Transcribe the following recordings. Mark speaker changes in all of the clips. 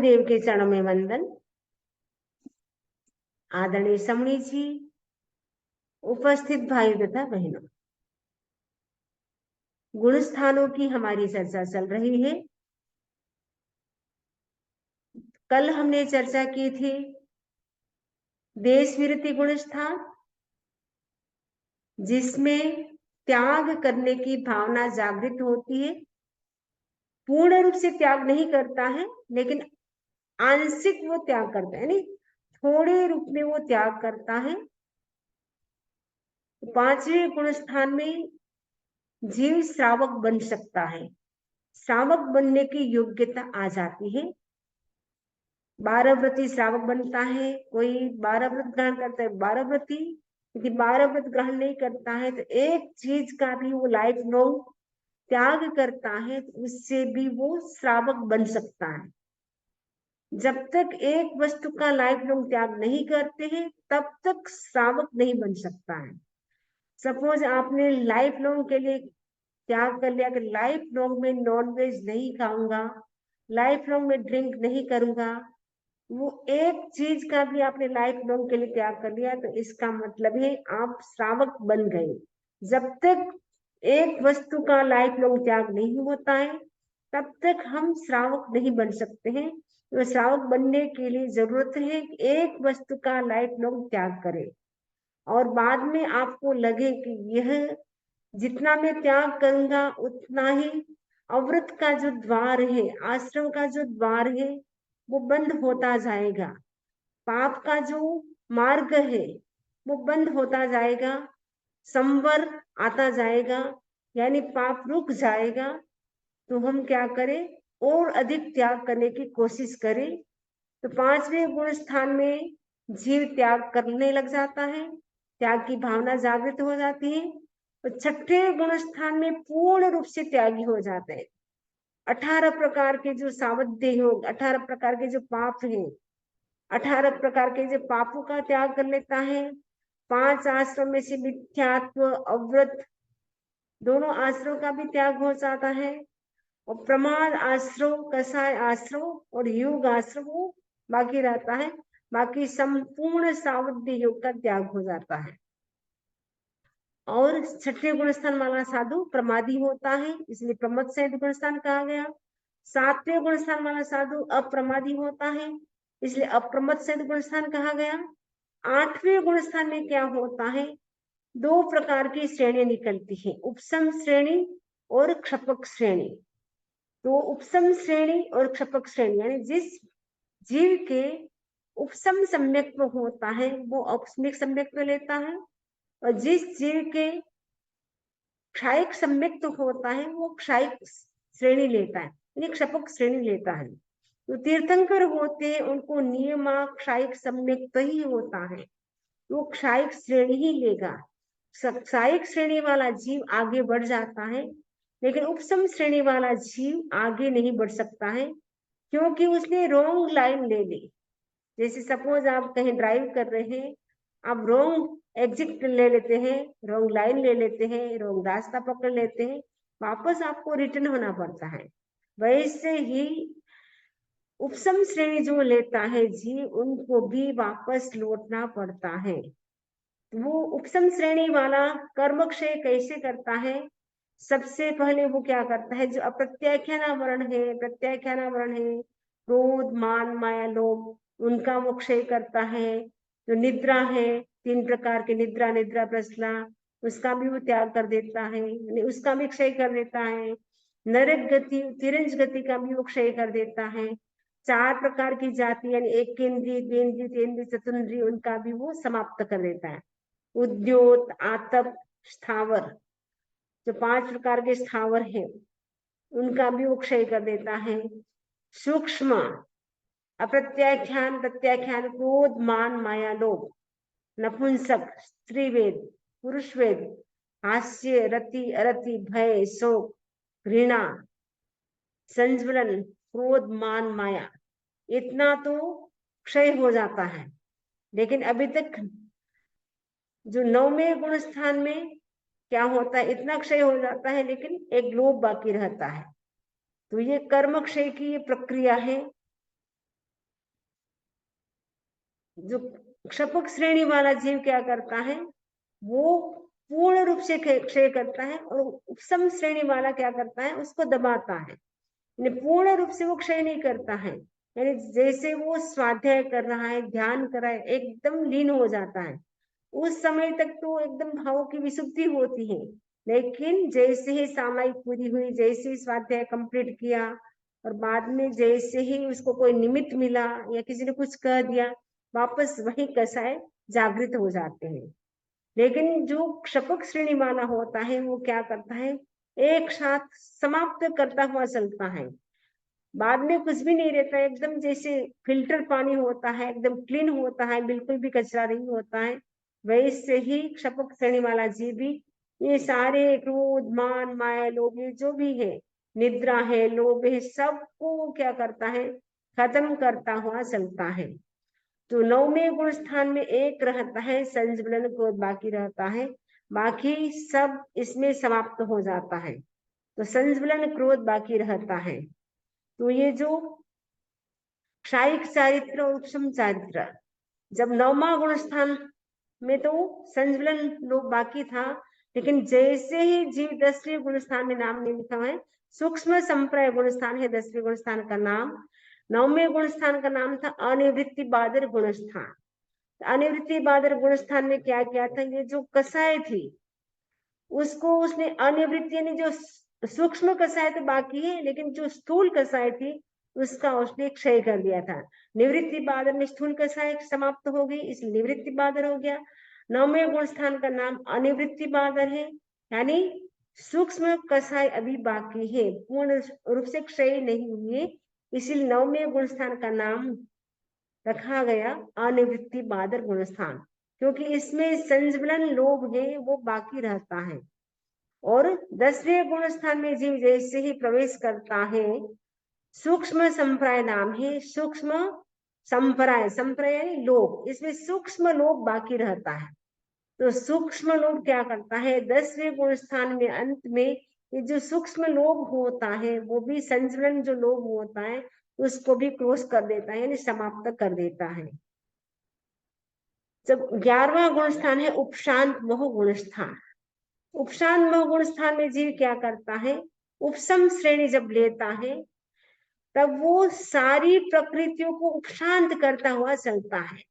Speaker 1: देव के चरणों में वंदन। आदरणीय समणी जी, उपस्थित भाई तथा बहनों, गुण स्थानों की हमारी चर्चा चल रही है। कल हमने चर्चा की थी देश विरति गुण स्थान, जिसमें त्याग करने की भावना जागृत होती है। पूर्ण रूप से त्याग नहीं करता है, लेकिन आंशिक वो त्याग करता है, यानी थोड़े रूप में वो त्याग करता है। पांचवें गुण स्थान में जीव श्रावक बन सकता है, श्रावक बनने की योग्यता आ जाती है। 12 व्रती श्रावक बनता है। कोई 12 व्रत ग्रहण करता है 12 व्रती, यदि 12 व्रत ग्रहण नहीं करता है तो एक चीज का भी वो लाइफ लॉन्ग त्याग करता है, तो उससे भी वो श्रावक बन सकता है। जब तक एक वस्तु का लाइफ लॉन्ग त्याग नहीं करते हैं, तब तक श्रावक नहीं बन सकता है। सपोज आपने लाइफ लॉन्ग के लिए त्याग कर लिया कि लाइफ लॉन्ग में नॉन वेज नहीं खाऊंगा, लाइफ लॉन्ग में ड्रिंक नहीं करूंगा, वो एक चीज का भी आपने लाइफ लॉन्ग के लिए त्याग कर लिया, तो इसका मतलब है आप श्रावक बन गए। जब तक एक वस्तु का लाइफ लॉन्ग त्याग नहीं होता है, तब तक हम श्रावक नहीं बन सकते हैं। तो श्रावक बनने के लिए जरूरत है कि एक वस्तु का लाइफ लॉन्ग त्याग करें, और बाद में आपको लगे कि यह जितना मैं त्याग करूंगा उतना ही अव्रत का जो द्वार है, आश्रम का जो द्वार है, वो बंद होता जाएगा। पाप का जो मार्ग है वो बंद होता जाएगा, संवर आता जाएगा, यानी पाप रुक जाएगा। तो हम क्या करें, और अधिक त्याग करने की कोशिश करें। तो पांचवें गुण स्थान में जीव त्याग करने लग जाता है, त्याग की भावना जागृत हो जाती है। तो छठे गुण स्थान में पूर्ण रूप से त्यागी हो जाते हैं। 18 प्रकार के जो सावध्य योग, 18 प्रकार के जो पाप हैं, 18 प्रकार के जो पापों का त्याग कर लेता है। 5 आश्रम में से मिथ्यात्व, अव्रत, दोनों आश्रम का भी त्याग हो जाता है। और प्रमाद आश्रम, कसाय आश्रम और योग आश्रम वो बाकी रहता है। बाकी संपूर्ण सावध्य योग का त्याग हो जाता है। और छठे गुण स्थान वाला साधु प्रमादी होता है, इसलिए प्रमद सहित गुण स्थान कहा गया। सातवें गुण स्थान वाला साधु अप्रमादी होता है, इसलिए अप्रमद सहित गुण स्थान कहा गया। आठवें गुण स्थान में क्या होता है, 2 प्रकार की श्रेणी निकलती है, उपसम श्रेणी और क्षपक श्रेणी। तो उपसम श्रेणी और क्षपक श्रेणी, यानी जिस जीव के उपसम सम्यक्त्व होता है वो औपसमिक सम्यक्त्व लेता है, और जिस जीव के क्षायिक सम्यक्त्व होता है वो क्षायिक श्रेणी लेता है, यानी क्षपक श्रेणी लेता है। तो तीर्थंकर होते हैं, उनको नियमा क्षायिक सम्यक्त्व ही होता है, वो क्षायिक श्रेणी ही लेगा। क्षायिक श्रेणी वाला जीव आगे बढ़ जाता है, लेकिन उपसम श्रेणी वाला जीव आगे नहीं बढ़ सकता है, क्योंकि उसने रॉन्ग लाइन ले ली। जैसे सपोज आप कहीं ड्राइव कर रहे हैं, आप रॉन्ग एग्जिट ले लेते हैं, रॉन्ग लाइन ले लेते हैं, रॉन्ग रास्ता पकड़ लेते हैं, वापस आपको रिटर्न होना पड़ता है। वैसे ही उपसम श्रेणी जो लेता है जीव, उनको भी वापस लौटना पड़ता है। वो उपसम श्रेणी वाला कर्मक्षय कैसे करता है, सबसे पहले वो क्या करता है, जो अप्रत्याख्यानावरण है, प्रत्याख्यानावरण है, क्रोध, मान, माया, लोभ, उनका वो क्षय करता है। जो निद्रा है, 3 प्रकार के निद्रा, निद्रा प्रसला, उसका भी वो त्याग कर देता है, उसका भी क्षय कर देता है। नरक गति, तिरंज गति का भी वो क्षय कर देता है। 4 प्रकार की जाति, यानी एक केंद्रीय, द्विंद्रिय, तेंद्रिय, चतुन्द्रिय, उनका भी वो समाप्त कर देता है। उद्योत, आतप, स्थावर, जो 5 प्रकार के स्थावर हैं, उनका भी वो क्षय कर देता है। सूक्ष्म, अप्रत्याख्यान, प्रत्याख्यान, क्रोध, मान, माया, लोभ, नपुंसक, स्त्रीवेद, पुरुषवेद, हास्य, रति, अरति, भय, शोक, घृणा, संज्वलन, क्रोध, मान, माया, इतना तो क्षय हो जाता है। लेकिन अभी तक जो 9वें गुण स्थान में क्या होता है, इतना क्षय हो जाता है, लेकिन एक लोभ बाकी रहता है। तो ये कर्म क्षय की ये प्रक्रिया है। जो क्षपक श्रेणी वाला जीव क्या करता है, वो पूर्ण रूप से क्षय करता है, और उपसम श्रेणी वाला क्या करता है, उसको दबाता है। पूर्ण रूप से वो क्षय नहीं करता है, यानी जैसे वो स्वाध्याय कर रहा है, ध्यान कर रहा है, एकदम लीन हो जाता है, उस समय तक तो एकदम भावों की विशुद्धि होती है। लेकिन जैसे ही सामायिक पूरी हुई, जैसे ही स्वाध्याय कंप्लीट किया, और बाद में जैसे ही उसको कोई निमित्त मिला या किसी ने कुछ कह दिया, वापस वही कसाय जागृत हो जाते हैं। लेकिन जो क्षपक श्रेणी वाला होता है, वो क्या करता है, एक साथ समाप्त करता हुआ चलता है, बाद में कुछ भी नहीं रहता है, एकदम जैसे फिल्टर पानी होता है, एकदम क्लीन होता है, बिल्कुल भी कचरा नहीं होता है। वैसे ही क्षपक श्रेणी वाला जीव भी ये सारे क्रोध, मान, माया, लोभ, ये जो भी है, निद्रा है, लोभ है, सबको क्या करता है, खत्म करता हुआ चलता है। तो 9वें गुण स्थान में एक रहता है संजमलन, क्रोध बाकी रहता है, बाकी सब इसमें समाप्त हो जाता है। तो संजमलन, क्रोध बाकी रहता है। तो ये जो क्षायिक चारित्र और उपशम चारित्र, जब 9वां गुण स्थान में तो संजमलन लोग बाकी था, लेकिन जैसे ही जीव 10वें गुण स्थान में नाम नहीं लिखा है, सूक्ष्म संप्रय गुण स्थान है 10वें गुण स्थान का नाम। 9वें गुण स्थान का नाम था अनिवृत्ति बादर गुण स्थान। अनिवृत्ति बादर गुण स्थान में क्या क्या था, ये जो कसाय थी उसको उसने अनिवृत्ति, यानी जो सूक्ष्म कसाय तो बाकी है, लेकिन जो स्थूल कसाय थी उसका उसने क्षय कर दिया था। निवृत्ति बादर में स्थूल कसाय समाप्त हो गई, इसलिए निवृत्ति बादर हो गया। 9वें गुण स्थान का नाम अनिवृत्ति बादर है, यानी सूक्ष्म कसाय अभी बाकी है, पूर्ण रूप से क्षय नहीं हुए, इसलिए 9वें गुण स्थान का नाम रखा गया अनिवृत्ति बादर गुण स्थान, क्योंकि इसमें संजमलन लोभ है वो बाकी रहता है। और 10वें गुण स्थान में जीव जैसे ही प्रवेश करता है, सूक्ष्म संप्राय नाम है, सूक्ष्म संप्राय, संप्राय यानी लोभ, इसमें सूक्ष्म लोभ बाकी रहता है। तो सूक्ष्म लोभ क्या करता है, 10वें गुण स्थान में अंत में ये जो सूक्ष्म लोभ होता है, वो भी संजमन जो लोभ होता है उसको भी क्लोज कर देता है, यानी समाप्त कर देता है। जब 11वां गुण स्थान है उपशांत मोह गुण स्थान। उपशांत मोह गुण स्थान में जीव क्या करता है, उपशम श्रेणी जब लेता है, तब वो सारी प्रकृतियों को उपशांत करता हुआ चलता है।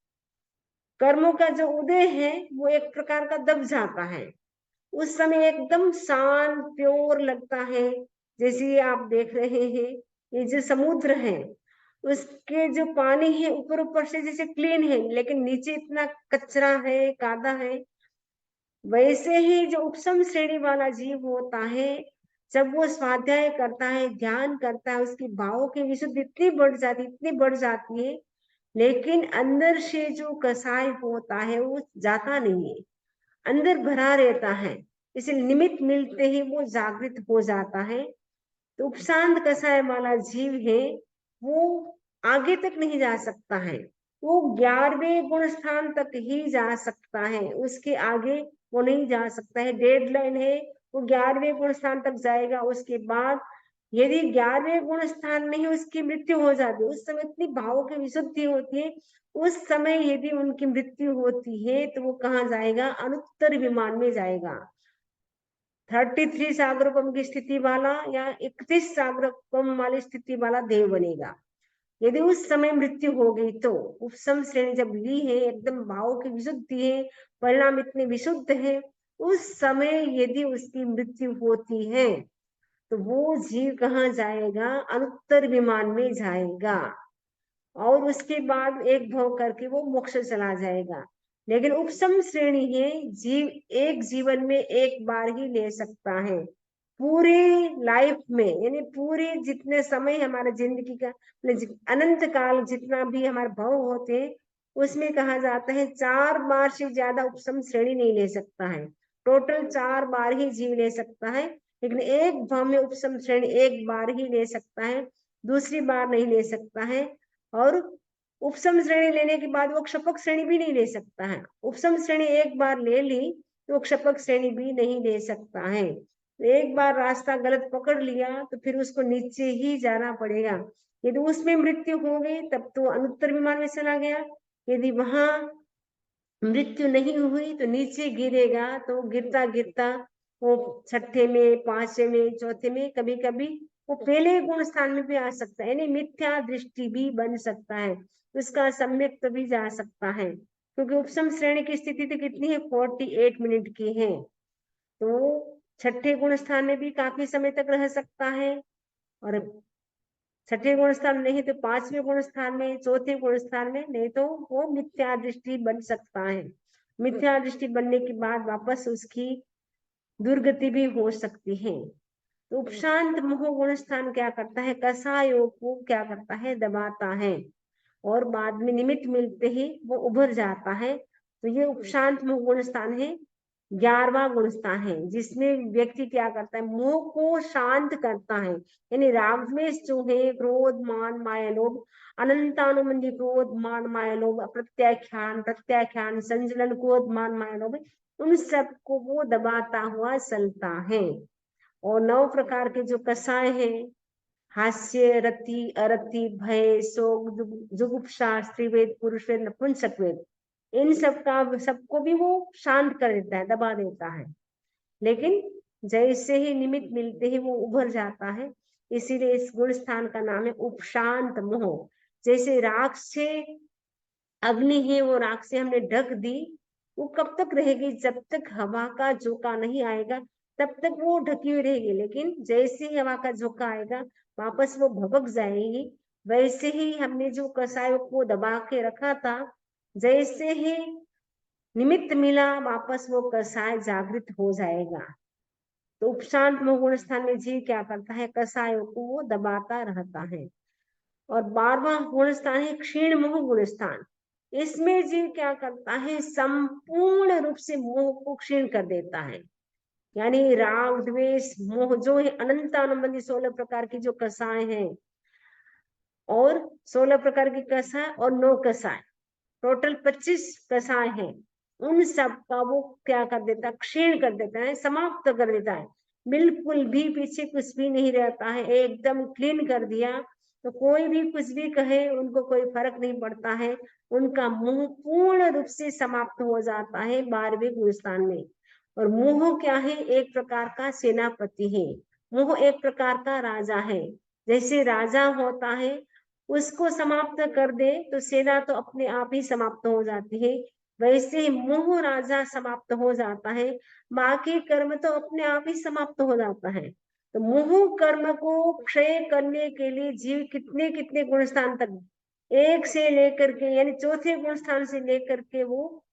Speaker 1: कर्मों का जो उदय है वो एक प्रकार का दब जाता है, उस समय एकदम शांत प्योर लगता है। जैसे आप देख रहे हैं, ये जो समुद्र है उसके जो पानी है ऊपर ऊपर से जैसे क्लीन है, लेकिन नीचे इतना कचरा है, कादा है। वैसे ही जो उपशम श्रेणी वाला जीव होता है, जब वो स्वाध्याय करता है, ध्यान करता है, उसकी भावों की विशुद्धि इतनी बढ़ जाती, इतनी बढ़ जाती है, लेकिन अंदर से जो कसाय होता है वो जाता नहीं है, अंदर भरा रहता है, इसलिए निमित्त मिलते ही वो जागृत हो जाता है। तो उपशांत कसाय वाला जीव है वो आगे तक नहीं जा सकता है, वो 11वें गुण स्थान तक ही जा सकता है, उसके आगे वो नहीं जा सकता है, डेडलाइन है, वो 11वें गुण स्थान तक जाएगा। उसके बाद यदि 11वें गुण स्थान में ही उसकी मृत्यु हो जाती है, उस समय इतनी भावों की विशुद्धि होती है, उस समय यदि उनकी मृत्यु होती है तो वो कहाँ जाएगा, अनुत्तर विमान में जाएगा। 33 सागरोपम की स्थिति वाला या 31 सागरोपम वाली स्थिति वाला देव बनेगा। यदि उस समय मृत्यु हो गई तो उपशम श्रेणी जब ली है, एकदम भाव की विशुद्धि है, परिणाम इतने विशुद्ध है, उस समय यदि उसकी मृत्यु होती है तो वो जीव कहाँ जाएगा, अनुत्तर विमान में जाएगा, और उसके बाद एक भव करके वो मोक्ष चला जाएगा। लेकिन उपशम श्रेणी है, जीव एक जीवन में एक बार ही ले सकता है, पूरे लाइफ में, यानी पूरे जितने समय हमारे जिंदगी का अनंत काल जितना भी हमारे भव होते हैं, उसमें कहा जाता है 4 बार से ज्यादा उपशम श्रेणी नहीं ले सकता है। टोटल 4 बार ही जीव ले सकता है, लेकिन एक भव में उपशम श्रेणी एक बार ही ले सकता है, दूसरी बार नहीं ले सकता है। और उपशम श्रेणी लेने के बाद वो क्षपक श्रेणी भी नहीं ले सकता है। उपशम श्रेणी एक बार ले ली तो क्षपक श्रेणी भी नहीं ले सकता है। एक बार रास्ता गलत पकड़ लिया तो फिर उसको नीचे ही जाना पड़ेगा। यदि उसमें मृत्यु हो गई तब तो अनुत्तर विमान में चला गया, यदि वहां मृत्यु नहीं हुई तो नीचे गिरेगा, तो गिरता गिरता वो छठे में, पांचवे में, चौथे में, कभी कभी वो पहले गुण स्थान में भी आ सकता है, यानी मिथ्या दृष्टि भी बन सकता है, उसका सम्यक तो भी जा सकता है, क्योंकि उपसम श्रेणी की स्थिति तो कितनी है, 48 मिनट की है। तो छठे गुण स्थान में भी काफी समय तक रह सकता है, और छठे गुण स्थान नहीं तो पांचवें गुण स्थान में, चौथे गुण स्थान में, नहीं तो वो मिथ्या दृष्टि बन सकता है। मिथ्या दृष्टि बनने के बाद वापस उसकी दुर्गति भी हो सकती है। तो उपशांत मोह गुण स्थान क्या करता है, कसायों को क्या करता है, दबाता है, और बाद में निमित्त मिलते ही वो उभर जाता है। तो ये उपशांत मोह गुण स्थान है, 11वां गुण स्थान है, जिसमें व्यक्ति क्या करता है, मोह को शांत करता है, यानी राग द्वेष जो है, क्रोध मान माया लोभ, अनंतानुबंधी क्रोध मान माया लोभ, प्रत्याख्यान प्रत्याख्यान संजलन क्रोध मान माया लोभ, उन सबको वो दबाता हुआ चलता है। और 9 प्रकार के जो कषाय हैं, हास्य, रति, अरति, भय, शोक, जुगुप्सा, स्त्रीवेद, पुरुष वेद, नपुंसक वेद, इन सबको भी वो शांत कर देता है, दबा देता है। लेकिन जैसे ही निमित्त मिलते ही वो उभर जाता है, इसीलिए इस गुण स्थान का नाम है उपशांत मोह। जैसे राख से अग्नि है, वो राख से हमने ढक दी, वो कब तक रहेगी, जब तक हवा का झोंका नहीं आएगा तब तक वो ढकी हुई रहेगी, लेकिन जैसे ही हवा का झोंका आएगा वापस वो भभक जाएगी। वैसे ही हमने जो कसायों को दबा के रखा था, जैसे ही निमित्त मिला वापस वो कसाय जागृत हो जाएगा। तो उपशांत मोह गुण स्थान में जीव क्या करता है, कसायों को वो दबाता रहता है। और 12वां गुण स्थान है क्षीण मोह गुण स्थान। इसमें जीव क्या करता है, संपूर्ण रूप से मोह को क्षीण कर देता है, यानी राग द्वेष मोह जो है, अनंत अनुबंधी 16 प्रकार की जो कसाय हैं, और 16 प्रकार की कसाय और 9 कसाय, टोटल 25 कसाय हैं, उन सब का वो क्या कर देता है, क्षीण कर देता है, समाप्त कर देता है, बिल्कुल भी पीछे कुछ भी नहीं रहता है, एकदम क्लीन कर दिया। तो कोई भी कुछ भी कहे उनको कोई फर्क नहीं पड़ता है, उनका मुंह पूर्ण रूप से समाप्त हो जाता है 12वें गुण स्थान में। और मोह क्या है, एक प्रकार का सेनापति है, मोह एक प्रकार का राजा है। जैसे राजा होता है, उसको समाप्त कर दे तो सेना तो अपने आप ही समाप्त हो जाती है, वैसे ही मोह राजा समाप्त हो जाता है, बाकी कर्म तो अपने आप ही समाप्त हो जाता है। तो मोह कर्म को क्षय करने के लिए जीव कितने कितने गुण स्थान तक, एक से लेकर के यानी चौथे गुण स्थान से लेकर के वो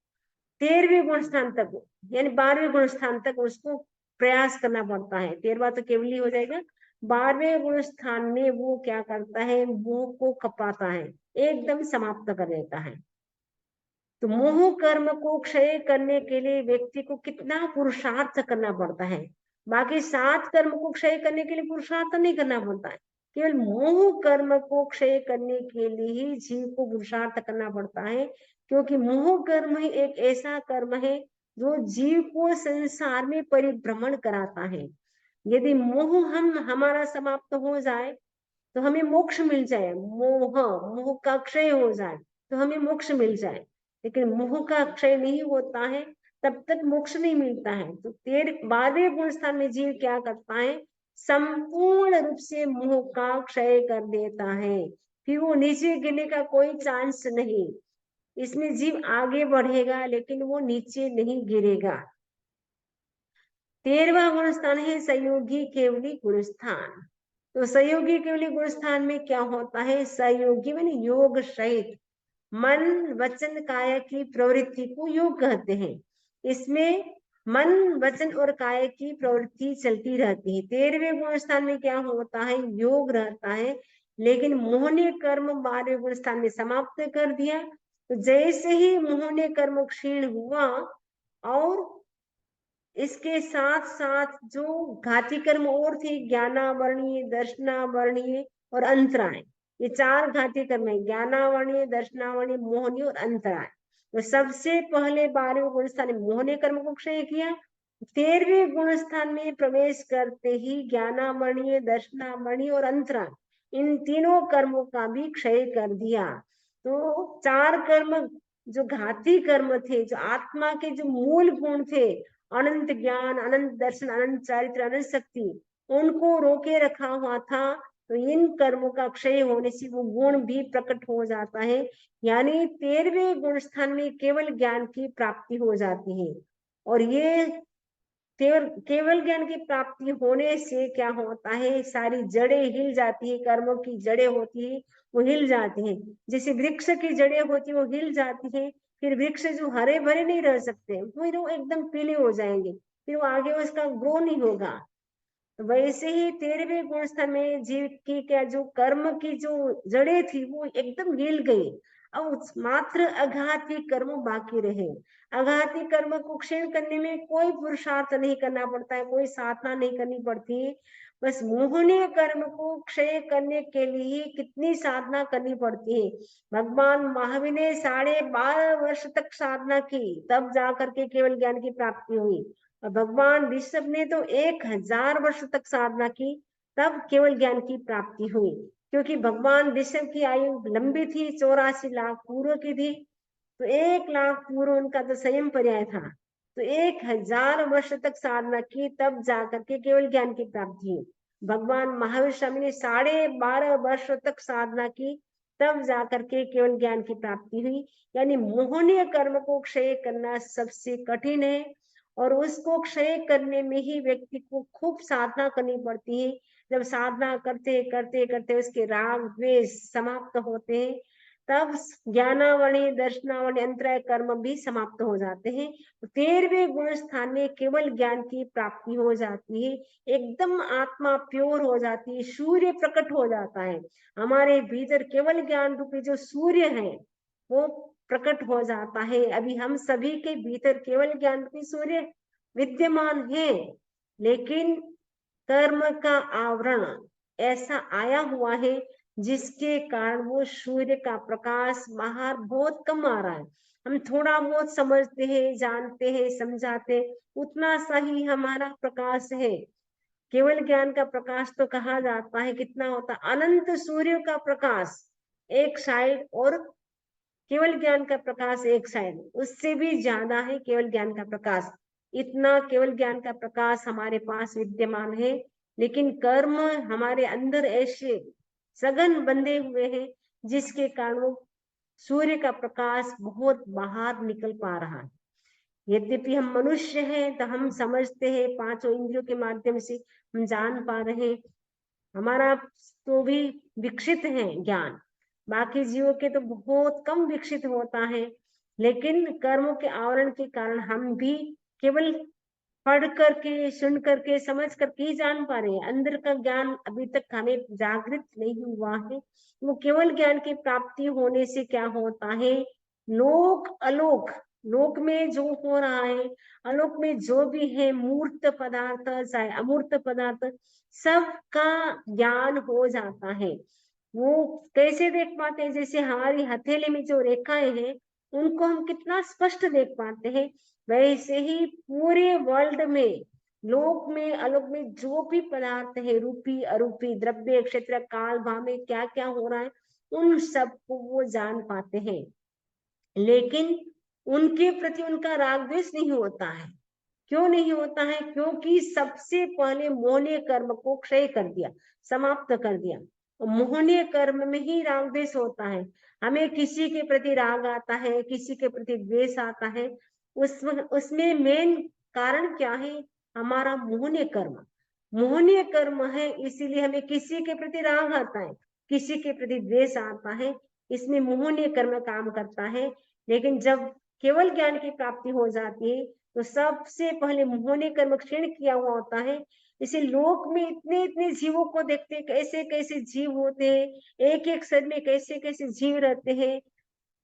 Speaker 1: 13वें गुण स्थान तक, यानी 12वें गुण स्थान तक उसको प्रयास करना पड़ता है। 13वां तो केवली हो जाएगा, 12वें गुण स्थान में वो क्या करता है, मोह को कपाता है, एकदम समाप्त कर देता है। तो मोह कर्म को क्षय करने के लिए व्यक्ति को कितना पुरुषार्थ करना पड़ता है, बाकी 7 कर्म को क्षय करने के लिए पुरुषार्थ नहीं करना पड़ता है, केवल मोह कर्म को क्षय करने के लिए ही जीव को पुरुषार्थ करना पड़ता है, क्योंकि मोह कर्म ही एक ऐसा कर्म है जो जीव को संसार में परिभ्रमण कराता है। यदि मोह हमारा समाप्त हो जाए तो हमें मोक्ष मिल जाए, मोह मोह का क्षय हो जाए तो हमें मोक्ष मिल जाए, लेकिन मोह का क्षय नहीं होता है तब तक मोक्ष नहीं मिलता है। तो 12वें गुण स्थान में जीव क्या करता है, संपूर्ण रूप से मोह का क्षय कर देता है, फिर वो नीचे गिरने का कोई चांस नहीं, इसमें जीव आगे बढ़ेगा लेकिन वो नीचे नहीं गिरेगा। 13वां गुण स्थान है सहयोगी केवली गुण स्थान। तो सहयोगी केवली गुण स्थान में क्या होता है, सहयोगी माने योग सहित मन वचन काया की प्रवृत्ति को योग कहते हैं। इसमें मन वचन और काया की प्रवृत्ति चलती रहती है। 13वें गुण स्थान में क्या होता है, योग रहता है, लेकिन मोह ने कर्म 12वें गुण स्थान में समाप्त कर दिया। तो जैसे ही मोह ने कर्म क्षीण हुआ, और इसके साथ साथ जो घाती कर्म और थे, ज्ञानावरणीय, दर्शनावरणीय और अंतराय, ये 4 घाती कर्म है, ज्ञानावरणीय, दर्शनावरणीय, मोहनी और अंतराय। तो सबसे पहले 12वें गुण स्थान में मोह ने कर्म को क्षय किया, 13वें गुण स्थान में प्रवेश करते ही ज्ञानावरणीय, दर्शनावरणीय और अंतराय, इन तीनों कर्मों का भी क्षय कर दिया। तो 4 कर्म जो घाती कर्म थे, जो आत्मा के जो मूल गुण थे, अनंत ज्ञान, अनंत दर्शन, अनंत चारित्र, अनंत शक्ति, उनको रोके रखा हुआ था। तो इन कर्मों का क्षय होने से वो गुण भी प्रकट हो जाता है, यानी 13वें गुण स्थान में केवल ज्ञान की प्राप्ति हो जाती है। और ये केवल केवल ज्ञान की प्राप्ति होने से क्या होता है, सारी जड़ें हिल जाती है, कर्मों की जड़ें होती है वो हिल जाती हैं। जैसे वृक्ष की जड़ें होती है वो हिल जाती है, फिर वृक्ष जो हरे भरे नहीं रह सकते, फिर वो एकदम पीले हो जाएंगे, फिर वो आगे उसका ग्रो नहीं होगा। वैसे ही 13वें गुण स्थान में जीव की क्या जो कर्म की जो जड़ें थी वो एकदम हिल गई। अब मात्र अघाती कर्म बाकी रहे। अघाती कर्म को क्षीण करने में कोई पुरुषार्थ नहीं करना पड़ता है, कोई साधना नहीं करनी पड़ती। बस मोहनीय कर्म को क्षय करने के लिए कितनी साधना करनी पड़ती है। भगवान महावीर ने 12.5 वर्ष तक साधना की, तब जाकर के केवल ज्ञान की प्राप्ति हुई। और भगवान ऋषभ ने तो 1000 वर्ष तक साधना की, तब केवल ज्ञान की प्राप्ति हुई। क्योंकि भगवान ऋषभ की आयु लंबी थी, 84 लाख पूर्व की थी, तो 1 लाख पूर्व उनका तो संयम पर्याय था। तो 1000 वर्ष तक साधना की, तब जाकर के केवल ज्ञान की प्राप्ति हुई। भगवान महावीर स्वामी ने 12.5 वर्ष तक साधना की, तब जाकर के केवल ज्ञान की प्राप्ति हुई। यानी मोहनीय कर्म को क्षय करना सबसे कठिन है, और उसको क्षय करने में ही व्यक्ति को खूब साधना करनी पड़ती है। जब साधना करते करते करते उसके राग द्वेष समाप्त होते हैं, तब ज्ञानावणी, दर्शनावणी, अंतराय कर्म भी समाप्त हो जाते हैं। 13वें गुण स्थान में केवल ज्ञान की प्राप्ति हो जाती है, एकदम आत्मा प्योर हो जाती है, सूर्य प्रकट हो जाता है। हमारे भीतर केवल ज्ञान रूपी जो सूर्य है वो प्रकट हो जाता है। अभी हम सभी के भीतर केवल ज्ञान रूपी सूर्य विद्यमान है, लेकिन कर्म का आवरण ऐसा आया हुआ है जिसके कारण वो सूर्य का प्रकाश बाहर बहुत कम आ रहा है। हम थोड़ा बहुत समझते हैं, जानते हैं, समझाते, उतना सा ही हमारा प्रकाश है। केवल ज्ञान का प्रकाश तो कहा जाता है कितना होता, अनंत सूर्य का प्रकाश एक साइड, और केवल ज्ञान का प्रकाश एक साइड, उससे भी ज्यादा है केवल ज्ञान का प्रकाश। इतना केवल ज्ञान का प्रकाश हमारे पास विद्यमान है, लेकिन कर्म हमारे अंदर ऐसे सघन बंधे हुए हैं जिसके कारण वो सूर्य का प्रकाश बहुत बाहर निकल पा रहा है। यद्यपि हम मनुष्य हैं तो हम समझते हैं, 5 इंद्रियों के माध्यम से हम जान पा रहे हैं, हमारा तो भी विकसित है ज्ञान, बाकी जीवों के तो बहुत कम विकसित होता है। लेकिन कर्मों के आवरण के कारण हम भी केवल पढ़ करके, सुन करके, समझ करके ही जान पा रहे हैं, अंदर का ज्ञान अभी तक हमें जागृत नहीं हुआ है। वो केवल ज्ञान की प्राप्ति होने से क्या होता है, लोक अलोक, लोक में जो हो रहा है, अलोक में जो भी है, मूर्त पदार्थ चाहे अमूर्त पदार्थ, सबका ज्ञान हो जाता है। वो कैसे देख पाते हैं, जैसे हमारी हथेली में जो रेखाएं हैं उनको हम कितना स्पष्ट देख पाते हैं, वैसे ही पूरे वर्ल्ड में, लोक में, अलोक में जो भी पदार्थ है, रूपी अरूपी, द्रव्य, क्षेत्र, काल, भाव में क्या क्या हो रहा है, उन सबको वो जान पाते हैं। लेकिन उनके प्रति उनका राग द्वेष नहीं होता है। क्यों नहीं होता है? क्योंकि सबसे पहले मोहनीय कर्म को क्षय कर दिया, समाप्त कर दिया। मोहनीय कर्म में ही राग द्वेष होता है। हमें किसी के प्रति राग आता है, किसी के प्रति द्वेष आता है, उसमें मेन कारण क्या है? हमारा मोहनीय कर्म। मोहनीय कर्म है, इसीलिए हमें किसी के प्रति राग आता है, किसी के प्रति द्वेष आता है, इसमें मोहनीय कर्म काम करता है। लेकिन जब केवल ज्ञान की प्राप्ति हो जाती है तो सबसे पहले मोहनीय कर्म क्षीण किया हुआ होता है। इसे लोक में इतने इतने जीवों को देखते हैं, कैसे कैसे जीव होते हैं, एक एक शरीर में कैसे कैसे जीव रहते हैं,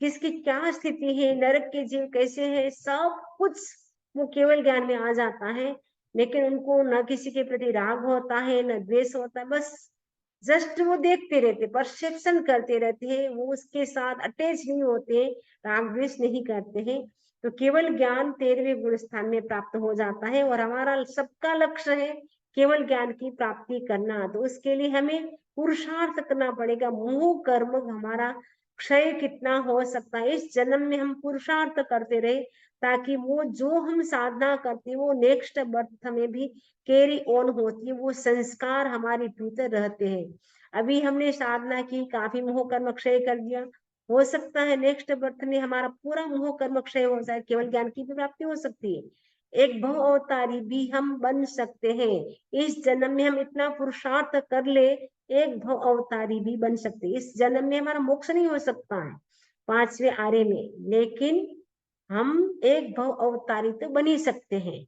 Speaker 1: किसकी क्या स्थिति है, नरक के जीव कैसे हैं, सब कुछ वो केवल ज्ञान में आ जाता है। लेकिन उनको न किसी के प्रति राग होता है, न द्वेष होता है, बस जस्ट वो देखते रहते, परसेप्शन करते रहते हैं, वो उसके साथ अटैच नहीं होते, राग द्वेष नहीं करते हैं। तो केवल ज्ञान 13वें गुण स्थान में प्राप्त हो जाता है, और हमारा सबका लक्ष्य है केवल ज्ञान की प्राप्ति करना। तो उसके लिए हमें पुरुषार्थ करना पड़ेगा, मोह कर्म हमारा क्षय कितना हो सकता है। इस जन्म में हम पुरुषार्थ करते रहे ताकि वो जो हम साधना करते हैं वो नेक्स्ट बर्थ में भी कैरी ऑन होती है, वो संस्कार हमारे भीतर रहते हैं। अभी हमने साधना की, काफी मोह कर्म क्षय कर दिया, हो सकता है नेक्स्ट बर्थ में हमारा पूरा मोह कर्म क्षय हो जाए, केवल ज्ञान की भी प्राप्ति हो सकती है। एक भव अवतारी भी हम बन सकते हैं। इस जन्म में हम इतना पुरुषार्थ कर ले, एक भव अवतारी भी बन सकते हैं। इस जन्म में हमारा मोक्ष नहीं हो सकता है 5वें आर्य में, लेकिन हम एक भव अवतारी तो बन ही सकते हैं,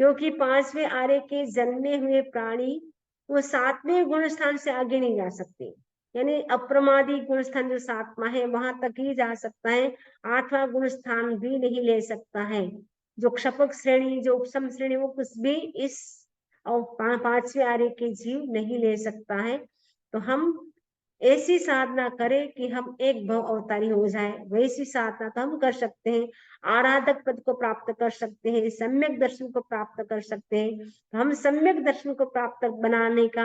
Speaker 1: क्योंकि 5वें आर्य के जन्मे हुए प्राणी वो 7वें गुण स्थान से आगे नहीं जा सकते। यानी अप्रमादी गुण स्थान जो 7वां है वहां तक ही जा सकता है, 8वां गुण स्थान भी नहीं ले सकता है। जो क्षपक श्रेणी, जो उपसम श्रेणी, वो कुछ भी इस 5वें आर्य के जीव नहीं ले सकता है। तो हम ऐसी साधना करें कि हम एक भव अवतारी हो जाए, वैसी साधना तो हम कर सकते हैं। आराधक पद को प्राप्त कर सकते हैं, सम्यक दर्शन को प्राप्त कर सकते हैं। हम सम्यक दर्शन को प्राप्त बनाने का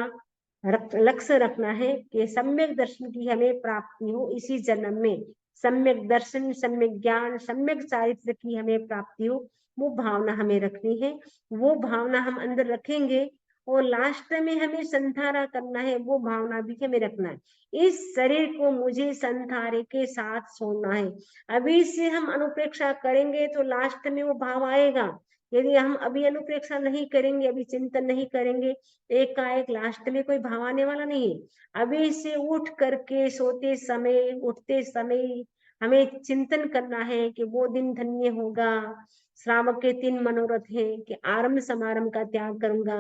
Speaker 1: लक्ष्य रखना है कि सम्यक दर्शन की हमें प्राप्ति हो इसी जन्म में। सम्यक दर्शन, सम्यक ज्ञान, सम्यक चारित्र की हमें प्राप्ति हो, वो भावना हमें रखनी है। वो भावना हम अंदर रखेंगे और लास्ट में हमें संधारा करना है, वो भावना भी हमें रखना है। इस शरीर को मुझे संधारे के साथ छोड़ना है। अभी से हम अनुप्रेक्षा करेंगे तो लास्ट में वो भाव आएगा। यदि हम अभी अनुप्रेक्षा नहीं करेंगे, अभी चिंतन नहीं करेंगे, एक का एक लास्ट में कोई भाव आने वाला नहीं है। अभी से उठ करके सोते समय, उठते समय हमें चिंतन करना है कि वो दिन धन्य होगा। श्रावक के 3 मनोरथ है कि आरंभ समारंभ का त्याग करूंगा,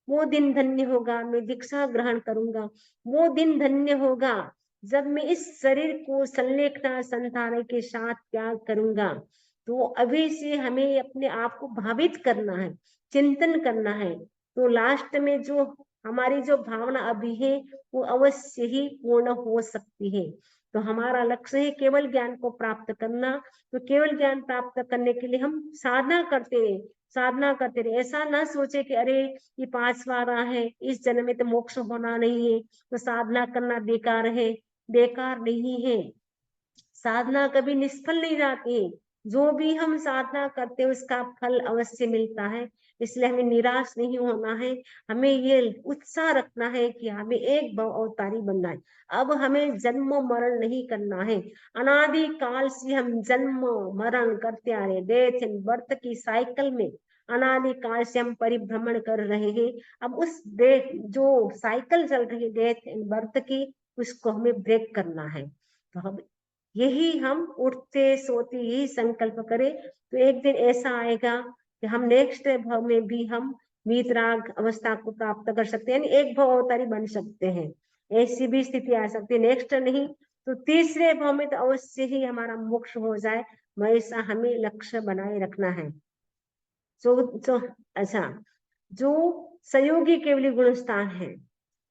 Speaker 1: वो दिन धन्य होगा। मैं दीक्षा ग्रहण करूंगा, वो दिन धन्य होगा जब मैं इस शरीर को संलेखना संधारे के साथ त्याग करूंगा। तो अभी से हमें अपने आप को भावित करना है, चिंतन करना है। तो लास्ट में जो हमारी जो भावना अभी है वो अवश्य ही पूर्ण हो सकती है। तो हमारा लक्ष्य है केवल ज्ञान को प्राप्त करना। तो केवल ज्ञान प्राप्त करने के लिए हम साधना करते रहे, साधना करते रहे। ऐसा ना सोचे कि अरे ये 5वां है, इस जन्म में तो मोक्ष होना नहीं है, तो साधना करना बेकार है। बेकार नहीं है, साधना कभी निष्फल नहीं जाती है। जो भी हम साधना करते हैं उसका फल अवश्य मिलता है, इसलिए हमें निराश नहीं होना है। हमें ये उत्साह रखना है कि हमें एक भव अवतारी बनना है। अब हमें जन्म मरण नहीं करना है। अनादि काल से हम जन्म मरण करते आ रहे, डेथ एंड बर्थ की साइकिल में अनादि काल से हम परिभ्रमण कर रहे हैं। अब उस डेथ जो साइकिल चल रही है डेथ एंड बर्थ की, उसको हमें ब्रेक करना है। तो हम यही हम उठते सोते यही संकल्प करें, तो एक दिन ऐसा आएगा कि हम नेक्स्ट भाव में भी हम वीतराग अवस्था को प्राप्त कर सकते हैं, एक भाव अवतारी बन सकते हैं। ऐसी भी स्थिति आ सकती है, नेक्स्ट नहीं तो तीसरे भाव में तो अवश्य ही हमारा मोक्ष हो जाए। ऐसा हमें लक्ष्य बनाए रखना है। जो अच्छा, जो संयोगी केवली गुण स्थान है,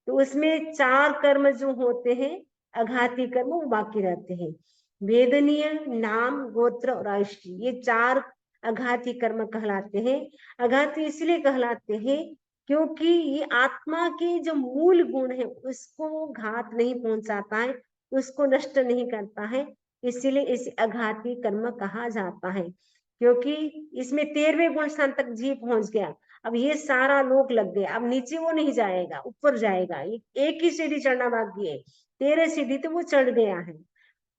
Speaker 1: तो उसमें 4 कर्म जो होते हैं, अघाती कर्म वो बाकी रहते हैं। वेदनीय, नाम, गोत्र और आयुष्य, ये 4 अघाती कर्म कहलाते हैं। अघाती इसलिए कहलाते हैं क्योंकि ये आत्मा के जो मूल गुण है उसको घात नहीं पहुंचाता है, उसको नष्ट नहीं करता है, इसीलिए इसे अघाती कर्म कहा जाता है। क्योंकि इसमें 13वें गुण स्थान तक जीव पहुंच गया, अब ये सारा लोक लग गया, अब नीचे वो नहीं जाएगा, ऊपर जाएगा। एक ही सीढ़ी चढ़ना बाकी है, 13 सीढ़ी तो वो चढ़ गया है।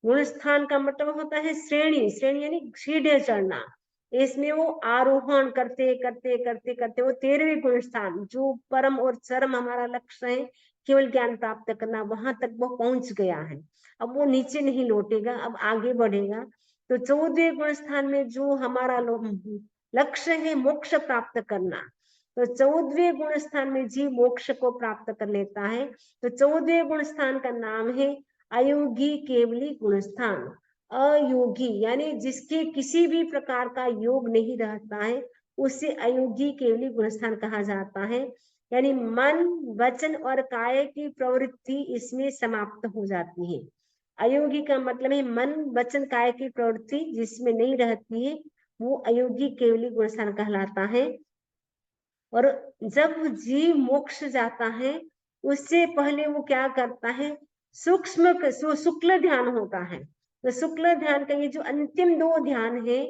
Speaker 1: गुण स्थान का मतलब होता है श्रेणी, श्रेणी यानी सीढ़ी चढ़ना। इसमें वो आरोहण करते करते करते करते वो 13वें गुण स्थान जो परम और चरम हमारा लक्ष्य है केवल ज्ञान प्राप्त करना, वहां तक वो पहुंच गया है। अब वो नीचे नहीं लौटेगा, अब आगे बढ़ेगा। तो 14वें गुण स्थान में जो हमारा लक्ष्य है मोक्ष प्राप्त करना, तो 14वें गुण स्थान में जीव मोक्ष को प्राप्त कर लेता है। तो 14वें गुण स्थान का नाम है अयोगी केवली गुण स्थान। अयोगी यानी जिसके किसी भी प्रकार का योग नहीं रहता है, उसे अयोगी केवली गुण स्थान कहा जाता है। यानी मन, वचन और काय की प्रवृत्ति इसमें समाप्त हो जाती है। अयोगी का मतलब है मन, वचन, काय की प्रवृत्ति जिसमें नहीं रहती है, वो अयोगी केवली गुण स्थान कहलाता है। और जब जीव मोक्ष जाता है उससे पहले वो क्या करता है, सूक्ष्म शुक्ल ध्यान होता है। तो शुक्ल ध्यान का ये जो अंतिम 2 ध्यान है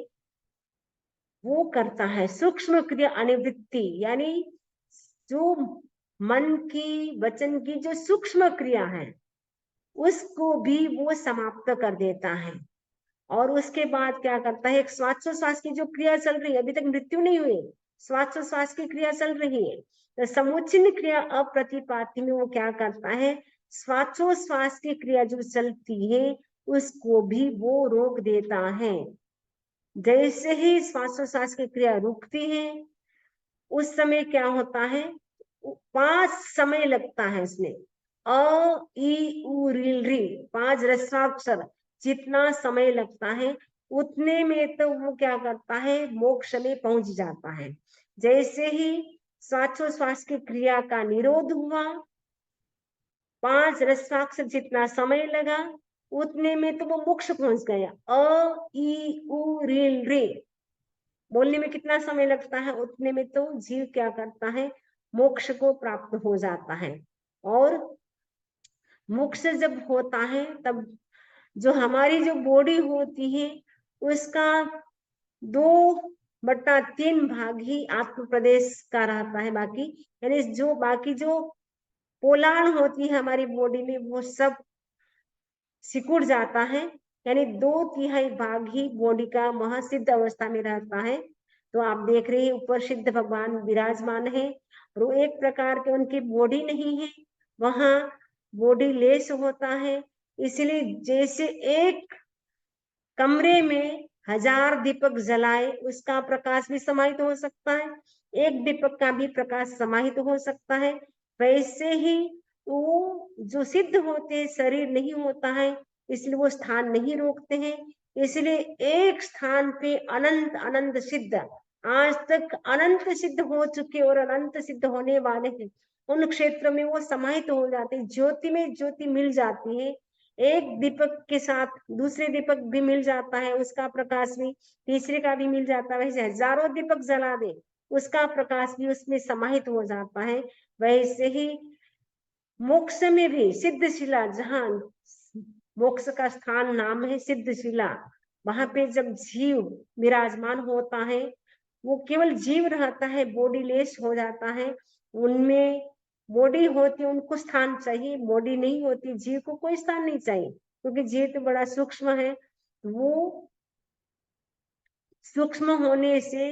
Speaker 1: वो करता है सूक्ष्म क्रिया अनिवृत्ति, यानी जो मन की वचन की जो सूक्ष्म क्रिया है उसको भी वो समाप्त कर देता है। और उसके बाद क्या करता है, एक श्वासोश्वास की जो क्रिया चल रही है, अभी तक मृत्यु नहीं हुई, श्वासोश्वास की क्रिया चल रही है, तो समुच्चय क्रिया अप्रतिपाती में वो क्या करता है, श्वासोश्वास की क्रिया जो चलती है उसको भी वो रोक देता है। जैसे ही श्वासोश्वास की क्रिया रुकती है उस समय क्या होता है, 5 समय लगता है इसमें, अ ई उ रील री 5 रस्वाक्षर जितना समय लगता है उतने में तो वो क्या करता है, मोक्ष में पहुंच जाता है। जैसे ही श्वासोश्वास की क्रिया का निरोध हुआ, 5 रस्वाक्षर जितना समय लगा उतने में तो वो मोक्ष पहुंच गया। अ ई उ रील रे बोलने में कितना समय लगता है, उतने में तो जीव क्या करता है, मोक्ष को प्राप्त हो जाता है। और मोक्ष जब होता है तब जो हमारी जो बॉडी होती है उसका 2/3 भाग ही आत्म प्रदेश का रहता है, बाकी यानी जो बाकी जो पोलाण होती है हमारी बॉडी में वो सब सिकुड़ जाता है, यानी 2/3 भाग ही बॉडी का महासिद्ध अवस्था में रहता है। तो आप देख रहे हैं ऊपर सिद्ध भगवान विराजमान है और वो एक प्रकार के उनकी बॉडी नहीं है, वहां बॉडी लेस होता है। इसलिए जैसे एक कमरे में 1000 दीपक जलाए उसका प्रकाश भी समाहित हो सकता है, एक दीपक का भी प्रकाश समाहित हो सकता है, वैसे ही वो जो सिद्ध होते हैं शरीर नहीं होता है इसलिए वो स्थान नहीं रोकते हैं। इसलिए एक स्थान पे अनंत अनंत सिद्ध, आज तक अनंत सिद्ध हो चुके और अनंत सिद्ध होने वाले हैं, उन क्षेत्रों में वो समाहित हो जाते हैं, ज्योति में ज्योति मिल जाती है। एक दीपक के साथ दूसरे दीपक भी मिल जाता है, उसका प्रकाश भी तीसरे का भी मिल जाता है, वैसे हजारों दीपक जला दे उसका प्रकाश भी उसमें समाहित हो जाता है। वैसे ही मोक्ष में भी सिद्धशिला, जहाँ मोक्ष का स्थान नाम है सिद्धशिला, वहां पे जब जीव विराजमान होता है वो केवल जीव रहता है, बॉडी लेस हो जाता है, उनमें बॉडी होती उनको स्थान चाहिए, बॉडी नहीं होती जीव को कोई स्थान नहीं चाहिए, क्योंकि जीव तो बड़ा सूक्ष्म है। वो सूक्ष्म होने से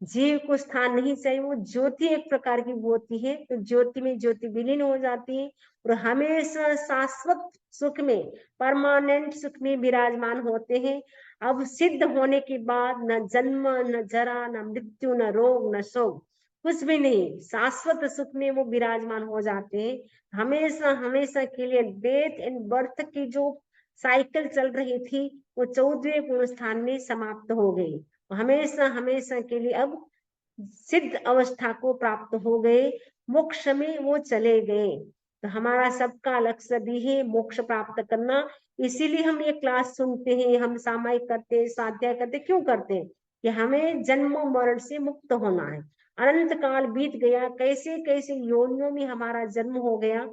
Speaker 1: जीव को स्थान नहीं चाहिए, वो ज्योति एक प्रकार की होती है, तो ज्योति में ज्योति विलीन हो जाती है और हमेशा शाश्वत सुख में, परमानेंट सुख में विराजमान होते हैं। अब सिद्ध होने के बाद न जन्म न जरा न मृत्यु न रोग न शोक, कुछ भी नहीं, शाश्वत सुख में वो विराजमान हो जाते हैं। हमेशा हमेशा के लिए डेथ एंड बर्थ की जो साइकिल चल रही थी वो 14वें पूर्ण स्थान में समाप्त हो गई, हमेशा हमेशा के लिए अब सिद्ध अवस्था को प्राप्त हो गए, मोक्ष में वो चले गए। तो हमारा सबका लक्ष्य भी है मोक्ष प्राप्त करना, इसीलिए हम ये क्लास सुनते हैं, हम सामायिक करते हैं, स्वाध्याय करते, क्यों करते हैं कि हमें जन्म मरण से मुक्त होना है। अनंत काल बीत गया, कैसे कैसे योनियों में हमारा जन्म हो गया,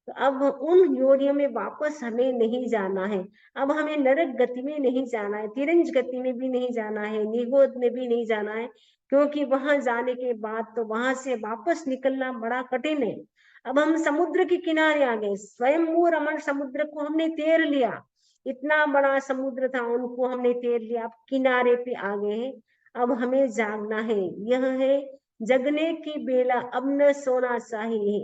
Speaker 1: तो अब उन योनियों में वापस हमें नहीं जाना है। अब हमें नरक गति में नहीं जाना है, तिरंज गति में भी नहीं जाना है, निगोद में भी नहीं जाना है, क्योंकि वहां जाने के बाद तो वहां से वापस निकलना बड़ा कठिन है। अब हम समुद्र के किनारे आ गए, स्वयं रमण समुद्र को हमने तैर लिया, इतना बड़ा समुद्र था उनको हमने तैर लिया, अब किनारे पे आ गए हैं। अब हमें जागना है, यह है जगने की बेला, अब न सोना चाहिए।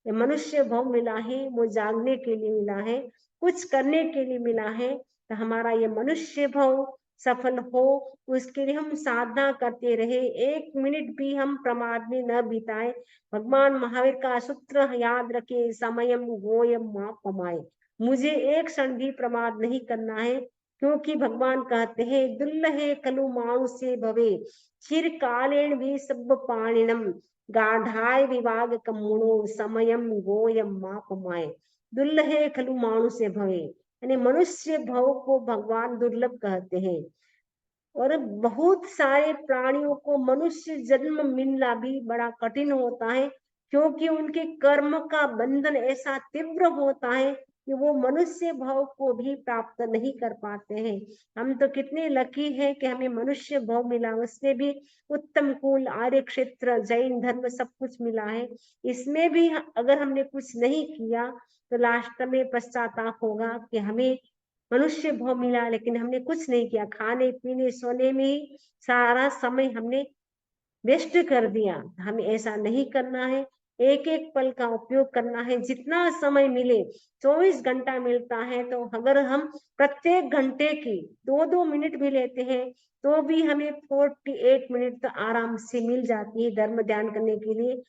Speaker 1: ये मनुष्य भव मिला है वो जागने के लिए मिला है, कुछ करने के लिए मिला है। तो हमारा ये मनुष्य भव सफल हो उसके लिए हम साधना करते रहे, 1 मिनट भी हम प्रमाद में न बिताए। भगवान महावीर का सूत्र याद रखे, समयम गोयम मा पमाए, मुझे एक क्षण भी प्रमाद नहीं करना है, क्योंकि भगवान कहते हैं दुल्लहे कलु मानुष्य भवे चिरकालेन भी सब पाणिनम गाढ़ाय विभाग कमुणो समयम गोयम मापमाय, दुर्लहे खलु मानुष्य भवे, यानी मनुष्य भव को भगवान दुर्लभ कहते हैं। और बहुत सारे प्राणियों को मनुष्य जन्म मिलना भी बड़ा कठिन होता है, क्योंकि उनके कर्म का बंधन ऐसा तीव्र होता है, कि वो मनुष्य भाव को भी प्राप्त नहीं कर पाते हैं। हम तो कितने लकी हैं कि हमें मनुष्य भाव मिला, उसमें भी उत्तम कुल, आर्य क्षेत्र, जैन धर्म सब कुछ मिला है। इसमें भी अगर हमने कुछ नहीं किया तो लास्ट में पश्चाताप होगा कि हमें मनुष्य भाव मिला लेकिन हमने कुछ नहीं किया, खाने पीने सोने में ही सारा समय हमने वेस्ट कर दिया। हमें ऐसा नहीं करना है, एक एक पल का उपयोग करना है। जितना समय मिले, 24 घंटा मिलता है तो अगर हम प्रत्येक घंटे की 2-2 मिनट भी लेते हैं तो भी हमें 48 मिनट तो आराम से मिल जाती है धर्म ध्यान करने के लिए।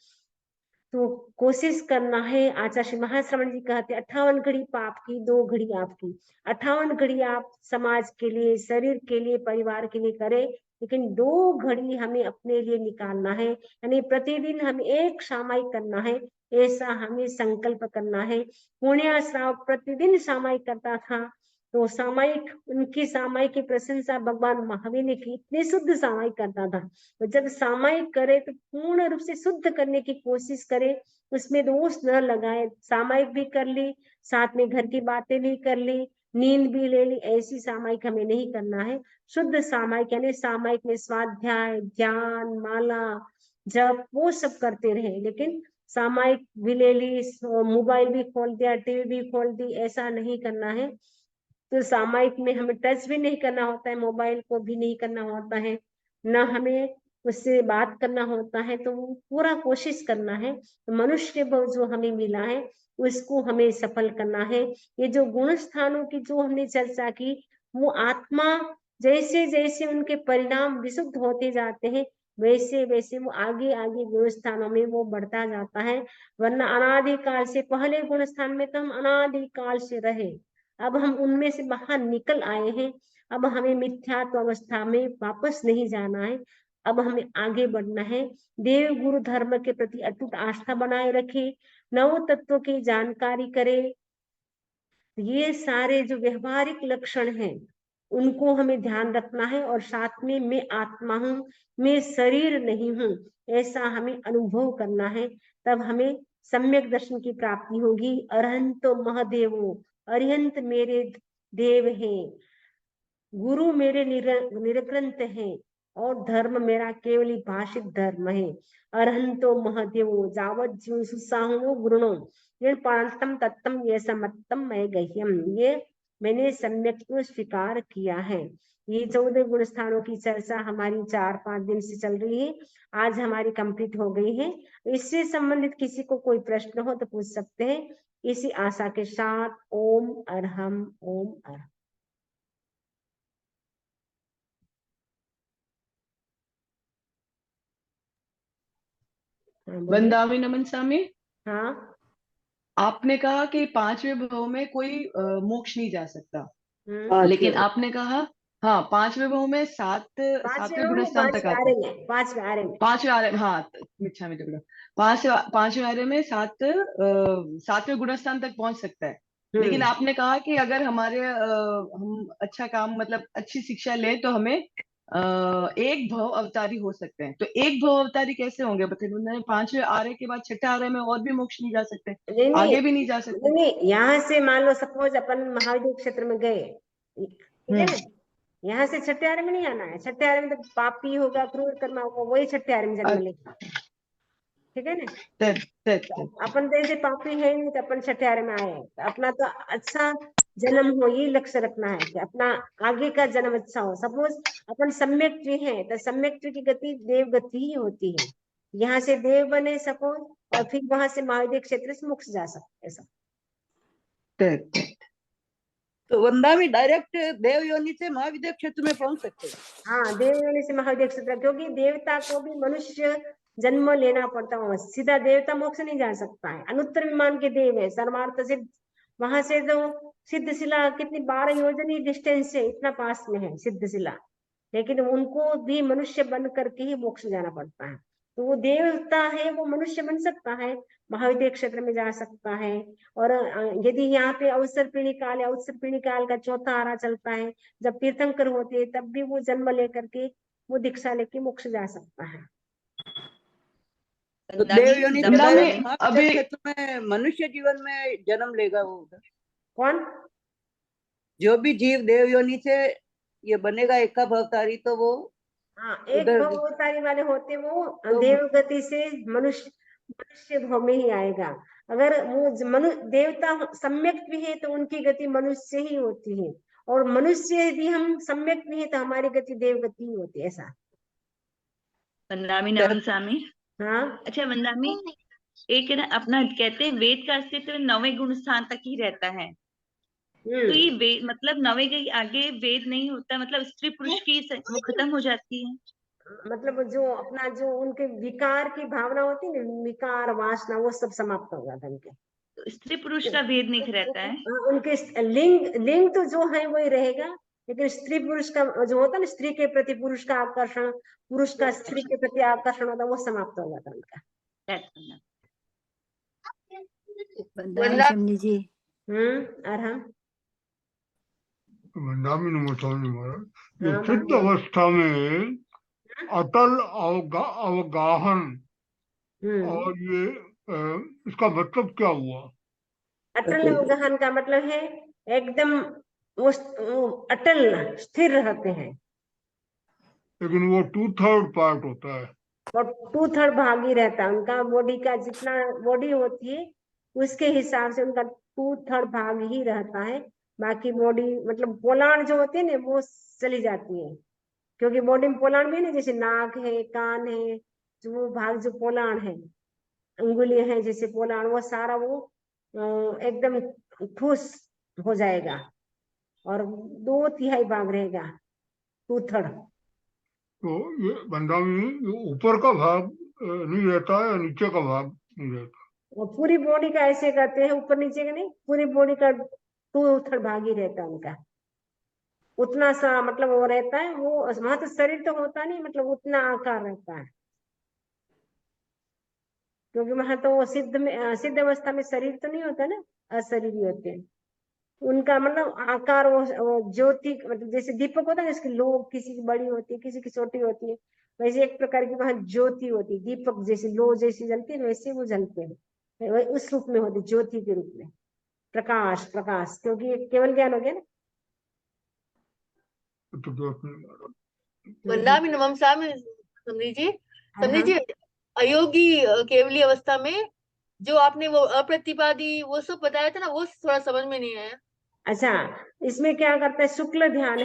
Speaker 1: तो कोशिश करना है। आचार्य श्री महाश्रवण जी कहते 58 घड़ी पाप की, 2 घड़ी आपकी। 58 घड़ी आप समाज के लिए, शरीर के लिए, परिवार के लिए करें, लेकिन 2 घड़ी हमें अपने लिए निकालना है। यानी प्रतिदिन हमें एक सामायिक करना है, ऐसा हमें संकल्प करना है। पुण्य श्राव प्रतिदिन सामायिक करता था, तो सामायिक, उनकी सामायिक की प्रशंसा भगवान महावीर ने की, इतनी शुद्ध सामायिक करता था। तो जब सामायिक करे तो पूर्ण रूप से शुद्ध करने की कोशिश करे, उसमें दोष न लगाए। सामायिक भी कर ली, साथ में घर की बातें भी कर ली, नींद भी ले ली, ऐसी सामायिक हमें नहीं करना है। शुद्ध सामायिक यानी सामायिक में स्वाध्याय, ध्यान, माला, जप वो सब करते रहे, लेकिन सामायिक भी ले ली, मोबाइल भी खोल दिया, टीवी भी खोल दी, ऐसा नहीं करना है। तो सामायिक में हमें टच भी नहीं करना होता है, मोबाइल को भी नहीं करना होता है, ना हमें उससे बात करना होता है। तो वो पूरा कोशिश करना है। तो मनुष्य भाव जो हमें मिला है उसको हमें सफल करना है। ये जो गुण स्थानों की जो हमने चर्चा की, वो आत्मा जैसे जैसे उनके परिणाम विशुद्ध होते जाते हैं वैसे वैसे वो आगे आगे गुण स्थानों में वो बढ़ता जाता है। वरना अनादिकाल से, पहले गुण स्थान में तो हम अनादिकाल से रहे, अब हम उनमें से बाहर निकल आए हैं। अब हमें मिथ्यात्व अवस्था में वापस नहीं जाना है, अब हमें आगे बढ़ना है। देव गुरु धर्म के प्रति अटूट आस्था बनाए रखे, नव तत्वों की जानकारी करे। ये सारे जो व्यवहारिक लक्षण हैं उनको हमें ध्यान रखना है। और साथ में मैं आत्मा हूँ, मैं शरीर नहीं हूँ, ऐसा हमें अनुभव करना है। तब हमें सम्यक दर्शन की प्राप्ति होगी। अरहंतो महदेवो, अरिहंत मेरे देव हैं, गुरु मेरे निरग्रंथ हैं, और धर्म मेरा केवली भाषिक धर्म है। अरहंतो महदेवो जावत जीव सुसाहो गुरुणो ये पांतम तत्तम ये समत्तम मैं गह्यम। ये मैंने सम्यक को स्वीकार किया है। ये 14 गुण स्थानों की चर्चा हमारी 4-5 दिन से चल रही है, आज हमारी कंप्लीट हो गई है। इससे संबंधित किसी को कोई प्रश्न हो तो पूछ सकते हैं। इसी आशा के साथ ओम अरहम, ओम अरहम। हाँ बोलिए।
Speaker 2: वंदावी नमन स्वामी।
Speaker 1: हाँ।
Speaker 2: आपने कहा कि 5वें भाव में कोई मोक्ष नहीं जा सकता, लेकिन आपने कहा हाँ 5वें भाव में
Speaker 1: पांचवें
Speaker 2: सातवें
Speaker 1: रो
Speaker 2: गुण
Speaker 1: में,
Speaker 2: स्थान तक
Speaker 1: पांचवें
Speaker 2: आता
Speaker 1: आरे
Speaker 2: है।
Speaker 1: में, पांचवें आरे में।
Speaker 2: 5वें आरे, हाँ मिच्छा में टुकड़ा, पांचवें आरे में सातवें गुण स्थान तक पहुंच सकता है। लेकिन
Speaker 1: हम्म।
Speaker 2: आपने कहा कि अगर हम अच्छा काम मतलब अच्छी शिक्षा ले तो हमें एक भव अवतारी हो सकते हैं। तो एक भव अवतारी कैसे होंगे बताइए। उन्होंने 5वें आरे के बाद 6ठे आरे में और भी मोक्ष नहीं जा सकते,
Speaker 1: नहीं नहीं
Speaker 2: आगे भी नहीं जा
Speaker 1: नहीं
Speaker 2: सकते।
Speaker 1: नहीं, यहाँ से मान लो सपोज अपन महाविद्युत क्षेत्र में गए, ठीक है
Speaker 2: हम्म।
Speaker 1: ना। यहाँ से छठे आरे में नहीं आना है, छठे आरे में तो पापी होगा, क्रूर कर्मा होगा, वही छठे आरे में जन्म लेगा, ठीक है ना।
Speaker 2: ते, ते,
Speaker 1: तो
Speaker 2: ते,
Speaker 1: अपन तो ऐसे पापी है नहीं, तो अपन छठे आरे में आए हैं, तो अपना तो अच्छा जन्म हो ये लक्ष्य रखना है कि अपना आगे का जन्म अच्छा हो। सपोज अपन सम्यक ट्री है तो सम्यक ट्री की गति देव गति ही होती है। यहाँ से देव बने सपोज, और फिर वहां से महाविद्य क्षेत्र से मोक्ष जा सकते ऐसा।
Speaker 2: ते, ते।
Speaker 3: तो वंदा में डायरेक्ट देव योनि से महाविद्या क्षेत्र में पहुंच सकते हैं।
Speaker 1: हाँ, देव योनि से महाविद्य क्षेत्र, क्योंकि देवता को भी मनुष्य जन्म लेना पड़ता है, सीधा देवता मोक्ष नहीं जा सकता है। अनुत्तर विमान के देव है, सर्वार्थ सिद्ध, वहां से तो सिद्ध शिला कितनी 12 योजनी डिस्टेंस है, इतना पास में है सिद्ध शिला, लेकिन उनको भी मनुष्य बन करके ही मोक्ष जाना पड़ता है। तो वो देवता है, वो मनुष्य बन सकता है, महाविद्य क्षेत्र में जा सकता है। और यदि यहाँ पे अवसर पीढ़ी काल है, अवसर पीढ़ी काल का चौथा आरा चलता है, जब तीर्थंकर होते हैं तब भी वो जन्म लेकर के वो दीक्षा लेके मोक्ष जा सकता है।
Speaker 3: तो देव योनि से
Speaker 2: वृंदा
Speaker 3: डायरेक्ट
Speaker 2: में
Speaker 3: महाविद्या
Speaker 2: अभी
Speaker 3: क्षेत्र में मनुष्य जीवन में जन्म लेगा वो उधर।
Speaker 1: कौन?
Speaker 3: जो भी जीव देव योनि से ये बनेगा एकाभ अवतारी, तो वो
Speaker 1: हाँ, एक
Speaker 3: उधर
Speaker 1: भव अवतारी वाले होते वो
Speaker 3: तो
Speaker 1: देव गति से मनुष्य भव में ही आएगा। अगर वो देवता सम्यक भी है तो उनकी गति मनुष्य से ही होती है, और मनुष्य यदि हम सम्यक भी है तो हमारी गति देव गति ही होती है, ऐसा।
Speaker 4: वंदामी नमन स्वामी।
Speaker 1: हाँ।
Speaker 4: अच्छा वंदामी, एक है ना अपना कहते हैं वेद का अस्तित्व 9वें गुण स्थान तक ही रहता है, तो ये वेद मतलब 9वें के आगे वेद नहीं होता, मतलब स्त्री पुरुष की वो खत्म हो जाती है।
Speaker 1: मतलब जो अपना जो उनके विकार की भावना होती है ना, विकार वासना, वो सब समाप्त हो जाता है उनके।
Speaker 4: तो स्त्री पुरुष का भेद नहीं रहता है।
Speaker 1: उनके लिंग तो जो है वही रहेगा, लेकिन स्त्री पुरुष का जो होता है ना, स्त्री के प्रति पुरुष का आकर्षण, पुरुष का स्त्री के प्रति आकर्षण होता है, वो समाप्त हो जाता है उनका।
Speaker 5: वंदामी जी।
Speaker 1: आराम।
Speaker 6: वंदामी नमो स्वामी महाराज, ये सिद्ध अवस्था में अटल अवगाहन और ये इसका मतलब क्या हुआ?
Speaker 1: अटल अवगाहन का मतलब है एकदम वो अटल स्थिर रहते हैं,
Speaker 6: लेकिन वो 2/3 पार्ट होता है,
Speaker 1: और 2/3 भाग ही रहता है उनका। बॉडी का जितना बॉडी होती है उसके हिसाब से उनका 2/3 भाग ही रहता है। बाकी बॉडी मतलब पोलाण जो होती है ना वो चली जाती है, क्योंकि बॉडी में पोलाण भी है ना, जैसे नाक है, कान है, जो वो भाग जो पोलाण है, अंगुलियां हैं जैसे पोलाण, वो सारा वो एकदम ठूस हो जाएगा, और 2/3 भाग रहेगा, 2/3।
Speaker 6: तो ये वंदामी ऊपर का भाग नहीं रहता है, नीचे का भाग नहीं रहता।
Speaker 1: और पूरी बॉडी का ऐसे करते हैं, ऊपर नीचे का नहीं, पूरी बॉडी का 2/3 भाग ही रहता है उनका, उतना सा मतलब वो रहता है। वो वहां तो शरीर तो होता नहीं, मतलब उतना आकार रहता है, क्योंकि वहां तो वो सिद्ध अवस्था में शरीर तो नहीं होता ना, अशरीरी होते हैं। उनका मतलब आकार वो ज्योति, मतलब जैसे दीपक होता है जिसकी लो किसी की बड़ी होती है, किसी की छोटी होती है, वैसे एक प्रकार की वहां ज्योति होती है, दीपक जैसी लो जैसी जलती है वैसे वो जलते हैं, वही उस रूप में होती, ज्योति के रूप में, प्रकाश प्रकाश, क्योंकि ये केवल ज्ञान हो गया ना।
Speaker 5: वंदामी नमन स्वामी समझी जी। समझी जी, अयोगी केवली अवस्था में जो आपने वो अप्रतिपादी वो सब बताया था ना, वो थोड़ा समझ में नहीं आया।
Speaker 1: अच्छा, इसमें क्या करता है, शुक्ल ध्यान है।